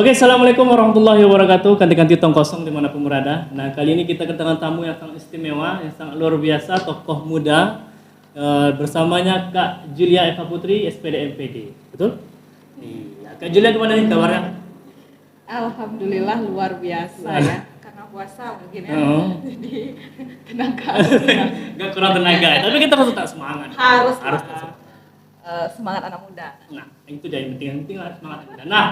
Oke, assalamualaikum warahmatullahi wabarakatuh. Ganti-ganti tong kosong dimanapun berada. Nah, kali ini kita kedatangan tamu yang sangat istimewa, yang sangat luar biasa, tokoh muda. Bersamanya Kak Julia Eva Putri, SPD MPD. Betul? Iya. Kak Julia gimana nih kabarnya? Alhamdulillah luar biasa ya. Karena puasa mungkin ya. Jadi tenaga. Gak kurang tenaga, tapi kita harus tetap semangat. Harus tetap semangat anak muda. Nah, itu dia yang penting lah semangat anak muda. Nah,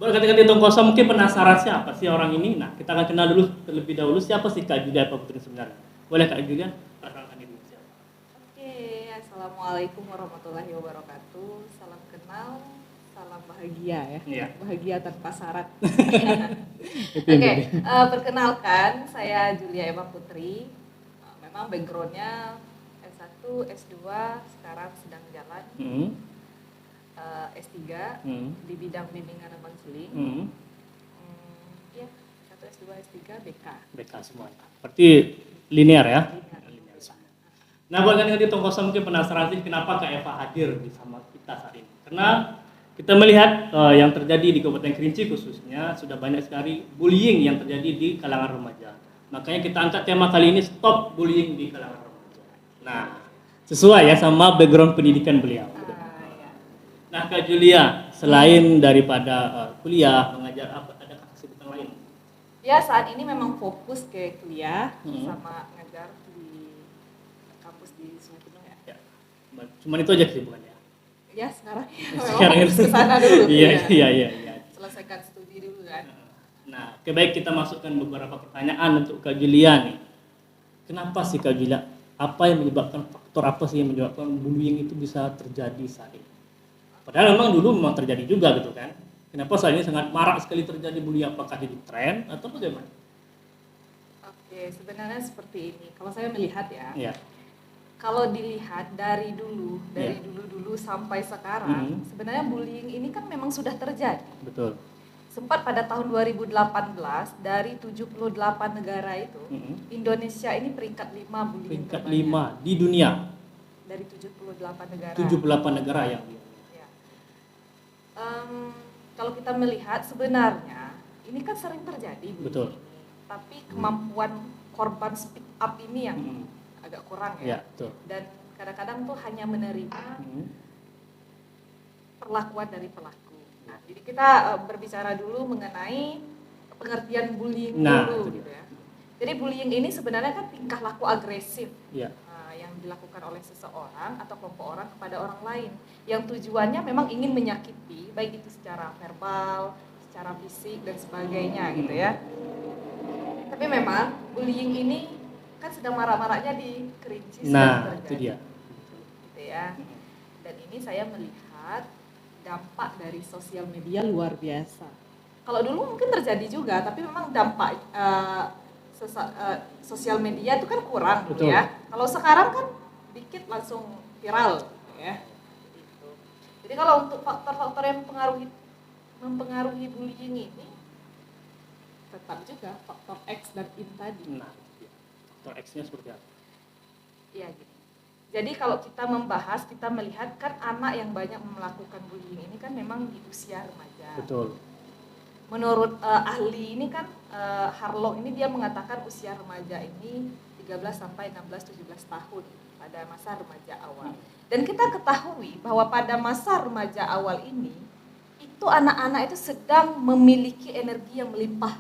buat ganti-ganti tong kosong mungkin penasaran siapa sih orang ini? Nah, kita akan kenal dulu terlebih dahulu siapa sih Kak Julia Eva Putri sebenarnya. Boleh Kak Julia perkenalkan diri siapa? Oke, assalamualaikum warahmatullahi wabarakatuh. Salam kenal, salam bahagia ya. Iya. Bahagia tanpa syarat. Itu yang Oke, penting. perkenalkan saya Julia Eva Putri. Memang backgroundnya S1, S2, sekarang sedang jalan. S3 di bidang bimbingan dan konseling. Ya, 1 S2 S3 BK semuanya. Berarti linear ya? Linear semua. Nah, buat ganti-ganti tong kosong mungkin penasaran sih kenapa Kak Eva hadir bersama kita saat ini. Karena kita melihat yang terjadi di Kabupaten Kerinci khususnya sudah banyak sekali bullying yang terjadi di kalangan remaja. Makanya kita angkat tema kali ini stop bullying di kalangan remaja. Nah, sesuai ya sama background pendidikan beliau. Nah, Kak Julia, selain daripada kuliah, mengajar apa, ada kesibukan lain? Ya, saat ini memang fokus ke kuliah sama ngajar di kampus di Sungai Pinang ya. Cuman itu aja kesibukannya. Ya, sekarang Sekarang fokus ke sana dulu. Iya. Selesaikan studi dulu kan. Nah, baik kita masukkan beberapa pertanyaan untuk Kak Julia nih. Kenapa sih Kak Julia? Apa yang menyebabkan faktor apa sih yang menyebabkan bullying itu bisa terjadi saat ini? Padahal memang terjadi juga gitu kan. Kenapa saat ini sangat marak sekali terjadi bullying? Apakah jadi tren atau bagaimana? Oke, sebenarnya seperti ini. Kalau saya melihat ya. Iya. Kalau dilihat dari dulu sampai sekarang, sebenarnya bullying ini kan memang sudah terjadi. Betul. Sempat pada tahun 2018 dari 78 negara itu, Indonesia ini peringkat 5 bullying peringkat terbanyak. 5 di dunia. Dari 78 negara. 78 negara yang kalau kita melihat sebenarnya ini kan sering terjadi. Betul. Tapi kemampuan korban speak up ini yang agak kurang ya. Betul. Dan kadang-kadang tuh hanya menerima perlakuan dari pelaku. Nah, jadi kita berbicara dulu mengenai pengertian bullying dulu gitu ya. Jadi bullying ini sebenarnya kan tingkah laku agresif. Yang dilakukan oleh seseorang atau kelompok orang kepada orang lain yang tujuannya memang ingin menyakiti, baik itu secara verbal, secara fisik dan sebagainya gitu ya. Tapi memang bullying ini kan sedang marak-maraknya di Kerinci terjadi. Itu dia. Gitu ya. Dan ini saya melihat dampak dari sosial media luar biasa. Kalau dulu mungkin terjadi juga, tapi memang dampak sosial media itu kan kurang dulu ya. Kalau sekarang kan dikit langsung viral ya. Gitu. Jadi kalau untuk faktor-faktor yang mempengaruhi bullying ini tetap juga faktor X dan Y tadi. Nah, faktor X-nya seperti apa? Iya gitu. Jadi kalau kita membahas, kita melihat kan anak yang banyak melakukan bullying ini kan memang di usia remaja. Betul. Menurut ahli ini kan Harlow ini dia mengatakan usia remaja ini 13 sampai 16-17 tahun pada masa remaja awal. Dan kita ketahui bahwa pada masa remaja awal ini itu anak-anak itu sedang memiliki energi yang melimpah.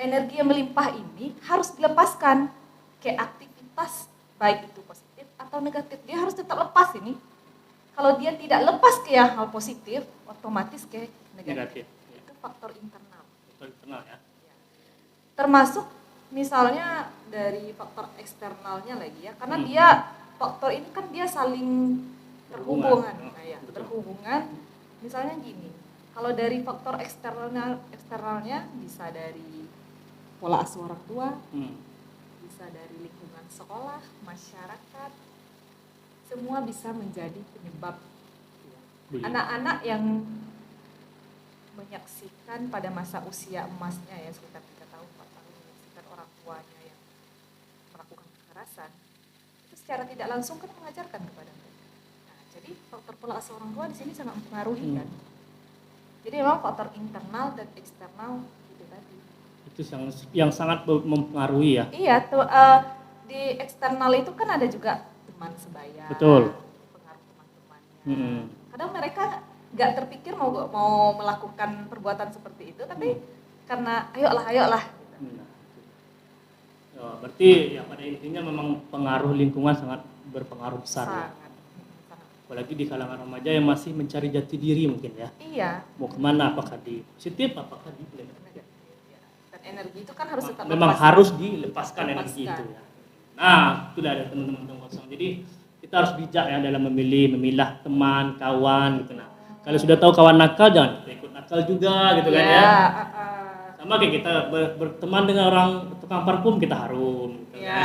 Energi yang melimpah ini harus dilepaskan ke aktivitas baik itu positif atau negatif. Dia harus tetap lepas ini. Kalau dia tidak lepas ke yang hal positif, otomatis ke negatif. Itu faktor internal. Faktor internal ya. Termasuk misalnya dari faktor eksternalnya lagi ya, karena dia faktor ini kan dia saling terhubungan. Berhubungan. Misalnya gini, kalau dari faktor eksternalnya bisa dari pola asuh orang tua, bisa dari lingkungan sekolah, masyarakat. Semua bisa menjadi penyebab anak-anak yang menyaksikan pada masa usia emasnya ya sekitar 3 tahun 4 tahun menyaksikan orang tuanya yang melakukan kekerasan itu secara tidak langsung kan mengajarkan kepada mereka. Nah, jadi faktor pola asuh orang tua di sini sangat mempengaruhi kan. Jadi memang faktor internal dan eksternal itu tadi. Itu yang sangat mempengaruhi ya. Iya, di eksternal itu kan ada juga teman sebaya. Betul. Pengaruh teman-temannya. Mm-mm. Kadang mereka nggak terpikir mau melakukan perbuatan seperti itu, tapi karena ayolah. Nah, berarti ya pada intinya memang pengaruh lingkungan sangat berpengaruh besar ya. Sangat. Apalagi di kalangan remaja yang masih mencari jati diri mungkin ya. Iya. Mau kemana, apakah di positif, apakah di negatif. Dan energi itu kan harus tetap Memang lepas. harus dilepaskan energi itu ya. Nah, itu ada teman-teman tong kosong. Jadi kita harus bijak ya dalam memilah teman, kawan gitu. Nah, kalau sudah tahu kawan nakal jangan kita ikut nakal juga gitu kan ya. Sama kayak kita berteman dengan orang tukang parfum kita harum. Gitu. Iya.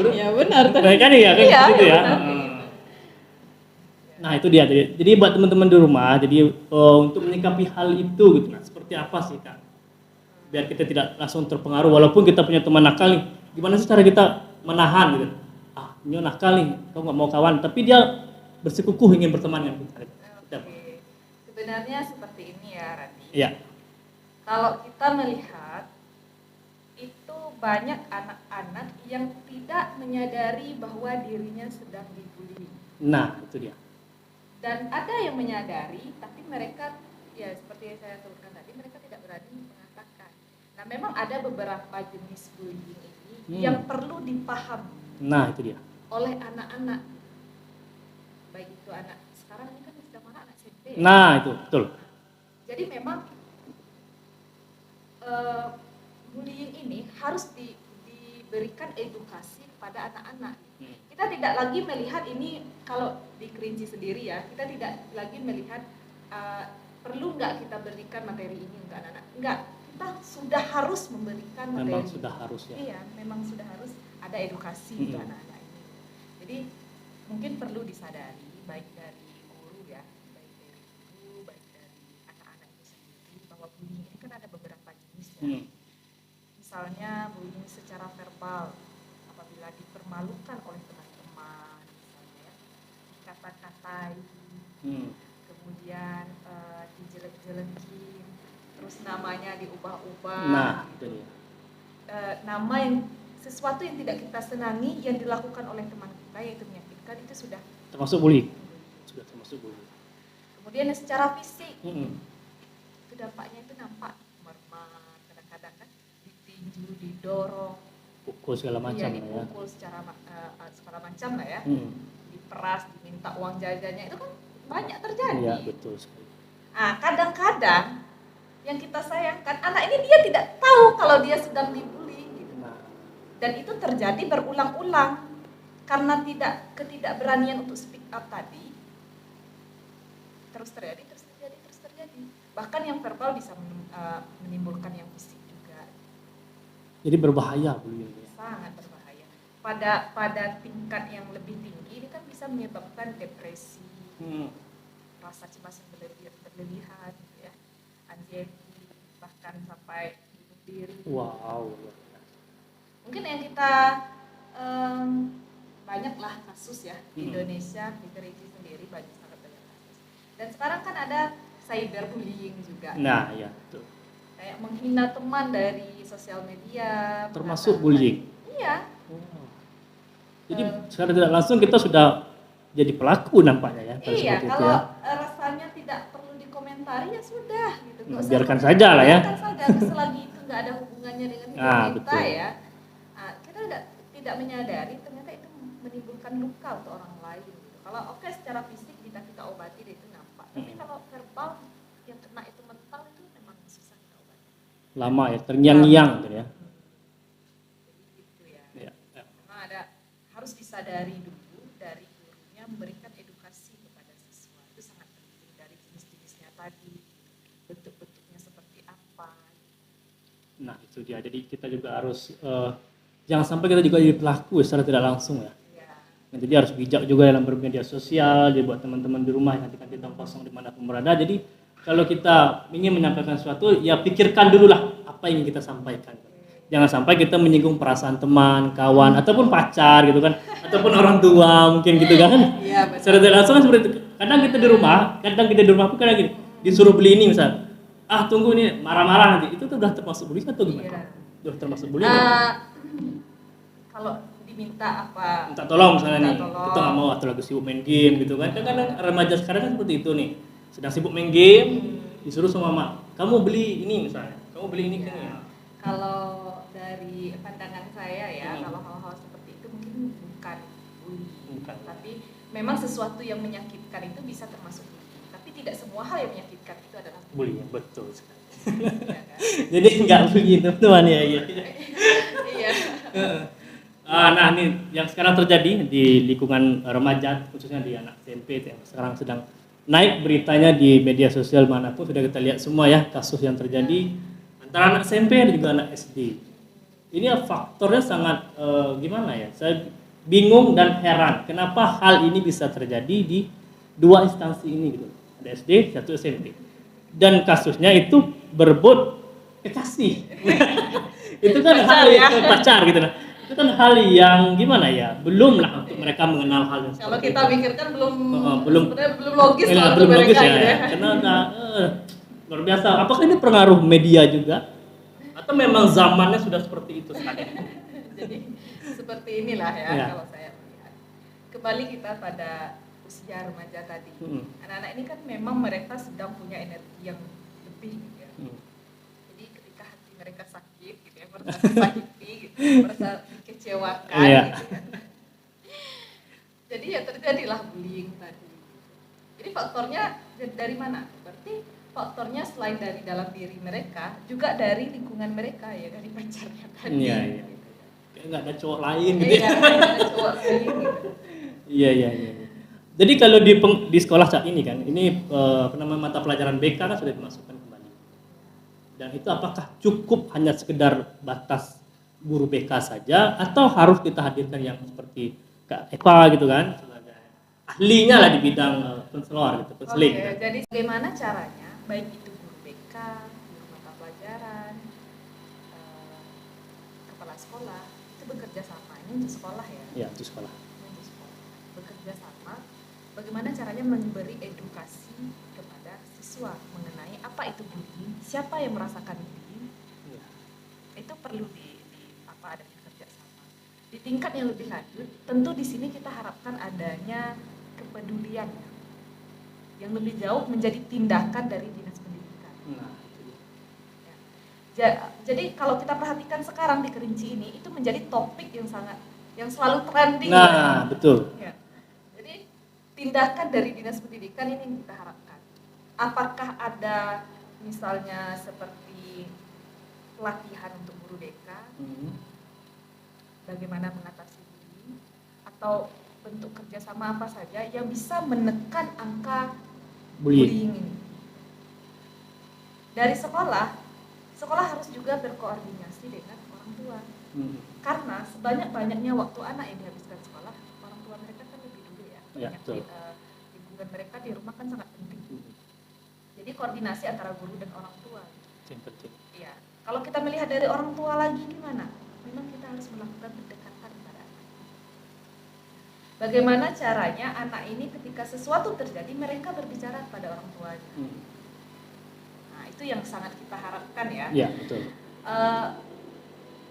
Iya benar. Baik kan ya kan Iya, gitu ya. benar. Nah itu dia. Jadi buat teman-teman di rumah, jadi untuk menyikapi hal itu gitu. Nah, seperti apa sih Kak? Biar kita tidak langsung terpengaruh walaupun kita punya teman nakal nih. Gimana sih cara kita menahan gitu? Ah, ini nakal nih, kau nggak mau kawan, tapi dia bersikukuh ingin berteman dengan kita. Oke. Sebenarnya seperti ini ya Randi. Iya. Kalau kita melihat itu banyak anak-anak yang tidak menyadari bahwa dirinya sedang dibully. Nah itu dia. Dan ada yang menyadari, tapi mereka ya seperti yang saya sebutkan tadi, mereka tidak berani mengatakan. Nah memang ada beberapa jenis bullying ini yang perlu dipahami Nah itu dia. oleh anak-anak. Baik itu anak sekarang ini kan sudah anak SMP. Ya? Nah itu betul. Jadi memang bullying ini harus diberikan edukasi kepada anak-anak. Kita tidak lagi melihat ini kalau di Kerinci sendiri ya, kita tidak lagi melihat perlu nggak kita berikan materi ini untuk anak-anak. Enggak, kita sudah harus memberikan materi. Memang sudah harus ya. Iya, memang sudah harus ada edukasi untuk anak-anak ini. Jadi mungkin perlu disadari baik dari guru ya, baik dari guru, baik dari anak-anak itu sendiri bahwa bullying ini kan ada beberapa jenis ya. Misalnya bullying secara verbal apabila dipermalukan oleh teman-teman, misalnya dikata-katai, kemudian dijelek-jelekin, terus namanya diubah-ubah. Nah itu dia. Nama yang sesuatu yang tidak kita senangi yang dilakukan oleh teman kita yaitu menyakitkan itu sudah Termasuk bullying. Sudah termasuk bullying. Kemudian secara fisik itu dampaknya itu nampak meremah, kadang-kadang kan ditinju, didorong, Pukul segala macam iya, ya. dipukul segala macam lah ya, diperas, diminta uang jajannya itu kan banyak terjadi. Iya betul sekali. Nah kadang-kadang yang kita sayangkan anak ini dia tidak tahu kalau dia sedang dibully gitu. Nah. Dan itu terjadi berulang-ulang karena ketidakberanian untuk speak up tadi terus terjadi. Bahkan yang verbal bisa menimbulkan yang fisik juga. Jadi berbahaya bullying ya. Sangat berbahaya. Pada tingkat yang lebih tinggi ini kan bisa menyebabkan depresi, rasa cemas yang berlebihan, gitu ya, anxiety, bahkan sampai bunuh diri. Wow. Mungkin yang kita banyaklah kasus ya di Indonesia, di Kerinci sendiri sangat banyak kasus. Dan sekarang kan ada cyberbullying juga. Nah, ya, betul. Kayak menghina teman dari sosial media. Termasuk bullying. Iya. Wow. Jadi secara tidak langsung kita sudah jadi pelaku nampaknya ya. Iya, kalau rasanya tidak perlu dikomentari ya sudah gitu. Biarkan saja lah ya. Biarkan saja, selagi itu nggak ada hubungannya dengan hidup kita betul. ya. Nah, kita tidak menyadari ternyata itu menimbulkan luka untuk orang lain. Gitu. Kalau oke secara fisik kita obati itu nampak. Tapi kalau verbal yang kena itu mental itu memang susah kita obati. Lama ya, terngiang-ngiang gitu ya. Jadi gitu ya. Memang harus disadari dulu dari gurunya memberikan edukasi kepada siswa. Itu sangat penting dari jenis-jenisnya tadi, bentuk-bentuknya seperti apa. Nah itu dia, jadi kita juga harus jangan sampai kita juga jadi pelaku secara tidak langsung ya. Nah, jadi harus bijak juga dalam bermedia sosial, jadi buat teman-teman di rumah yang nanti kan kita kosong dimanapun berada. Jadi kalau kita ingin menyampaikan sesuatu, ya pikirkan dulu lah apa yang ingin kita sampaikan. Jangan sampai kita menyinggung perasaan teman, kawan, ataupun pacar gitu kan, ataupun orang tua mungkin gitu kan. Iya, betul. Secara tidak langsung kan seperti itu. Kadang kita di rumah pun kadang gini, disuruh beli ini misal, tunggu ini marah-marah nanti, itu tuh udah termasuk bullying atau gimana? Iya. Udah termasuk bullying nggak? Kalau diminta apa? Minta tolong misalnya Minta nih, tolong. kita nggak mau atau lagi sibuk main game gitu kan, kadang remaja sekarang kan seperti itu nih, sedang sibuk main game, disuruh sama mama, kamu beli ini misalnya, kamu beli ini Ya. kan ya. Kalau dari pandangan saya ya, Hmm. kalau hal-hal seperti itu mungkin bukan bullying, Bukan. tapi memang sesuatu yang menyakitkan itu bisa termasuk bullying. Tapi tidak semua hal yang menyakitkan itu adalah bullying. Bullying, betul sekali. Ya kan? Jadi nggak begitu teman ya. Iya. Iya. Nah ini yang sekarang terjadi di lingkungan remaja, khususnya di anak SMP yang sekarang sedang naik beritanya di media sosial manapun, sudah kita lihat semua ya kasus yang terjadi antara anak SMP dan juga anak SD. Ini ya faktornya sangat gimana ya, saya bingung dan heran kenapa hal ini bisa terjadi di dua instansi ini gitu, ada SD, satu SMP, dan kasusnya itu berebut kekasih. Itu kan hal yang pacar gitu nah. Itu kan hal yang gimana ya, belum lah untuk mereka mengenal hal yang Kalau seperti kita itu. pikirkan belum sebenarnya belum logis Iya, lah belum untuk logis mereka ya, gitu ya. karena luar biasa. Apakah ini pengaruh media juga atau memang zamannya sudah seperti itu sekarang? Jadi seperti inilah ya Iya. kalau saya melihat. Kembali kita pada usia remaja tadi. Anak-anak ini kan memang mereka sedang punya energi yang lebih gitu ya. Jadi ketika hati mereka sakit gitu ya, merasa tersakiti gitu, merasa dikecewakan Iya. gitu ya. Jadi ya terjadilah bullying tadi. Jadi faktornya dari mana? Berarti faktornya selain dari dalam diri mereka, juga dari lingkungan mereka ya, dari pacarnya tadi. Iya, iya. Kayak nggak ada cowok lain gitu Iya, ya. ada cowok lain gitu. Iya. Jadi kalau di sekolah saat ini kan, ini apa namanya, mata pelajaran BK kan sudah dimasukkan kembali. Dan itu apakah cukup hanya sekedar batas guru BK saja atau harus kita hadirkan yang seperti Kak Eva gitu kan, sebagai ahlinya lah di bidang konselor gitu, konseling. Oke, Gitu. jadi bagaimana caranya baik itu guru BK, guru mata pelajaran, kepala sekolah itu bekerja sama, ini untuk sekolah ya. Ya, itu sekolah. Ini untuk sekolah. Bekerja sama, bagaimana caranya memberi edukasi kepada siswa mengenai apa itu bullying, siapa yang merasakan bullying, Iya. itu perlu ada kerja sama. Di tingkat yang lebih lanjut, tentu di sini kita harapkan adanya kepedulian yang lebih jauh menjadi tindakan dari dinas pendidikan. Nah, Jadi kalau kita perhatikan sekarang di Kerinci ini, itu menjadi topik yang selalu trending. nah betul. Ya. Jadi tindakan dari dinas pendidikan ini yang kita harapkan. Apakah ada misalnya seperti pelatihan untuk guru BK, bagaimana mengatasi bullying, atau bentuk kerjasama apa saja yang bisa menekan angka bullying ini. Dari sekolah harus juga berkoordinasi dengan orang tua. Karena sebanyak-banyaknya waktu anak yang dihabiskan sekolah, orang tua mereka kan lebih dulu ya. Lingkungan mereka di rumah kan sangat penting. Jadi koordinasi antara guru dan orang tua. Yang penting. Iya. Kalau kita melihat dari orang tua lagi gimana? Memang kita harus melakukan pendekatan pada anak. Bagaimana caranya anak ini ketika sesuatu terjadi mereka berbicara pada orang tuanya. Nah, itu yang sangat kita harapkan ya. Iya, betul.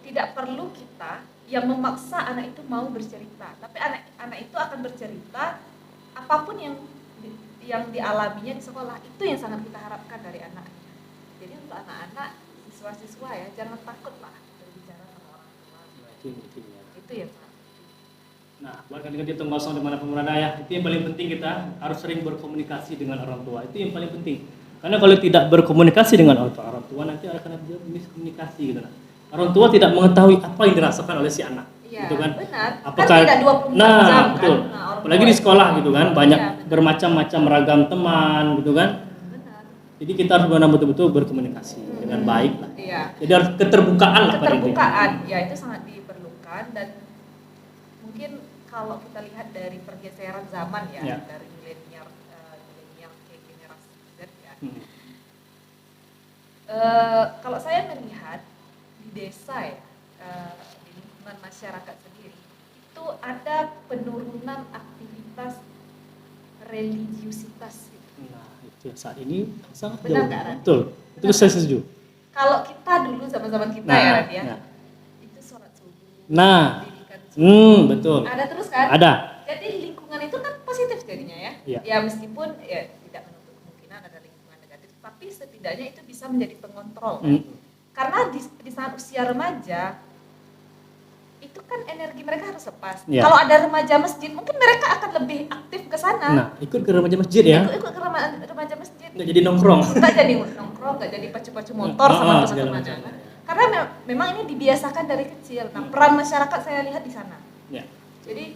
Tidak perlu kita yang memaksa anak itu mau bercerita, tapi anak itu akan bercerita apapun yang dialaminya di sekolah. Itu yang sangat kita harapkan dari anaknya. Jadi untuk anak-anak, siswa-siswa ya, jangan takutlah berbicara sama orang tua. Itu ya Pak. Nah, buat kalian yang kosong dimanapun berada ya, itu yang paling penting, kita harus sering berkomunikasi dengan orang tua. Itu yang paling penting. Karena kalau tidak berkomunikasi dengan orang tua nanti akan ada miskomunikasi gitu. Orang tua tidak mengetahui apa yang dirasakan oleh si anak. Iya, gitu kan? benar. Apakah kan tidak 24 jam betul. kan. Nah, Apalagi di sekolah gitu kan, banyak Iya, bermacam-macam ragam teman gitu kan. Benar. Jadi kita harus betul-betul berkomunikasi dengan baik lah. Iya. Jadi harus keterbukaan lah pada intinya. Keterbukaan, ya itu sangat diperlukan. Dan mungkin kalau kita lihat dari pergeseran zaman ya. Dari milenial ke generasi Z ya. Kalau saya melihat di desa ya, di lingkungan masyarakat sendiri, itu ada penurunan aktivitas religiusitas. Nah, itu. Ya, saat ini sangat Benar jauh. nggak, Ran? Betul. Itu saya setuju. Kalau kita dulu zaman-zaman kita Nah, ya, Ran, ya, nah. itu sholat subuh, Nah, pendidikan subuh, betul. ada terus kan? Ada. Jadi lingkungan itu kan positif jadinya ya. Iya. Ya meskipun ya tidak menutup kemungkinan ada lingkungan negatif, tapi setidaknya itu bisa menjadi pengontrol. Kan? Karena di saat usia remaja itu kan energi mereka harus lepas. Iya. Kalau ada remaja masjid, mungkin mereka akan lebih aktif ke sana. Nah, ikut ke remaja masjid ya. Ikut ke remaja masjid. Nggak jadi nongkrong. Nggak jadi nongkrong, nggak jadi pacu-pacu motor sama segala teman-temannya. macam. Karena memang ini dibiasakan dari kecil. Nah, peran masyarakat saya lihat di sana. Ya. Jadi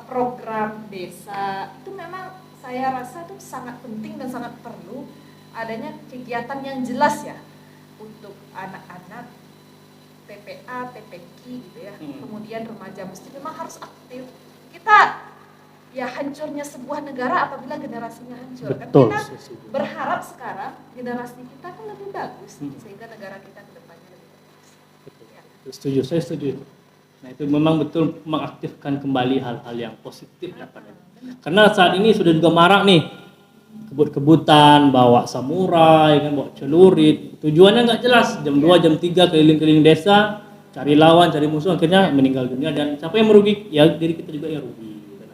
program desa itu memang saya rasa itu sangat penting dan sangat perlu adanya kegiatan yang jelas ya untuk anak-anak TPA, TPQ gitu ya. Kemudian remaja masjid memang harus aktif. Kita ya hancurnya sebuah negara apabila generasinya hancur. Betul. Kan kita berharap sekarang generasi kita kan lebih bagus sehingga negara kita ke depannya lebih bagus. Ya. Setuju, saya setuju. Nah, itu memang betul mengaktifkan kembali hal-hal yang positif ya, Pak. Karena saat ini sudah juga marak nih kebut-kebutan, bawa samurai, kan bawa celurit. Tujuannya nggak jelas. Jam 2, jam 3 keliling-keliling desa, cari lawan, cari musuh, akhirnya meninggal dunia dan siapa yang merugi? Ya diri kita juga yang rugi. Gitu.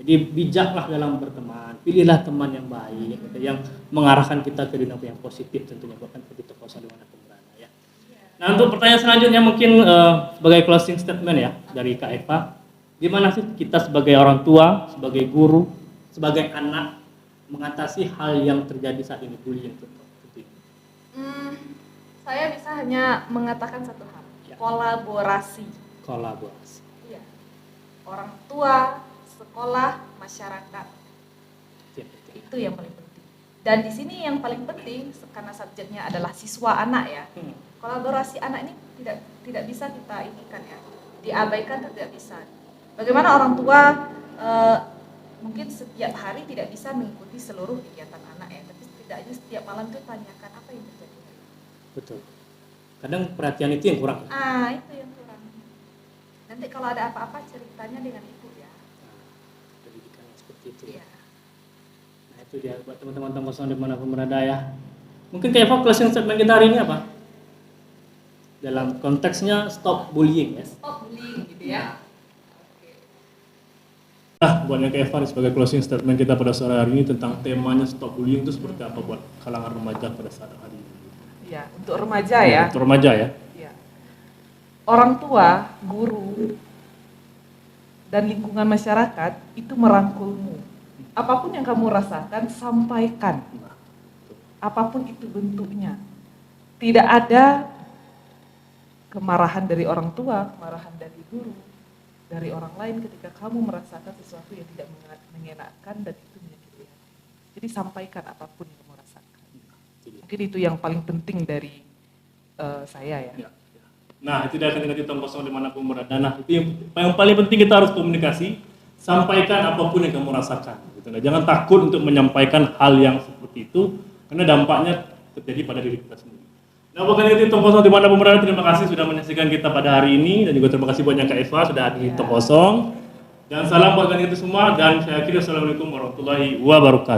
Jadi bijaklah dalam berteman, pilihlah teman yang baik, gitu, yang mengarahkan kita ke dunia yang positif tentunya, bukan ke toko dimana pun berada ya. Nah, untuk pertanyaan selanjutnya mungkin sebagai closing statement ya dari Kak Eva, gimana sih kita sebagai orang tua, sebagai guru, sebagai anak mengatasi hal yang terjadi saat ini, bullying itu? Saya bisa hanya mengatakan satu hal, Ya. kolaborasi. Kolaborasi. Iya. Orang tua, sekolah, masyarakat. Itu yang paling penting. Dan di sini yang paling penting karena subjeknya adalah siswa anak ya. Kolaborasi anak ini tidak bisa kita inikan ya. Diabaikan tidak bisa. Bagaimana orang tua mungkin setiap hari tidak bisa mengikuti seluruh kegiatan anak ya, tapi setidaknya setiap malam itu tanyakan apa yang terjadi. Betul. Kadang perhatian itu yang kurang. Itu yang kurang. Nanti kalau ada apa-apa ceritanya dengan ibu ya. Pendidikan yang seperti itu. Iya. Nah, itu dia buat teman-teman tong kosong dimanapun berada ya. Mungkin kayak Eva closing statement kita hari ini apa? Dalam konteksnya stop bullying ya. Stop bullying gitu ya. Nah, buatnya Kak Eva sebagai closing statement kita pada sore hari ini tentang temanya stop bullying itu seperti apa buat kalangan remaja pada saat hari ini? Ya, untuk remaja ya. Untuk remaja ya. Ya. Orang tua, guru, dan lingkungan masyarakat itu merangkulmu. Apapun yang kamu rasakan, sampaikan. Apapun itu bentuknya. Tidak ada kemarahan dari orang tua, kemarahan dari guru, dari orang lain ketika kamu merasakan sesuatu yang tidak mengenakan dan itu menyakiti hati. Jadi sampaikan apapun yang kamu rasakan. Mungkin itu yang paling penting dari saya ya. Nah, itu dia akan kita tong kosong dimanapun berada. Nah, itu yang paling penting kita harus komunikasi, sampaikan apapun yang kamu rasakan. Gitu. Nah, jangan takut untuk menyampaikan hal yang seperti itu, karena dampaknya terjadi pada diri kita sendiri. Nah, bukan itu tong kosong dimanapun berada. Terima kasih sudah menyaksikan kita pada hari ini, dan juga terima kasih buat Kak Eva sudah hadir di tong kosong. Dan salam buat kalian itu semua, dan saya akhiri assalamualaikum warahmatullahi wabarakatuh.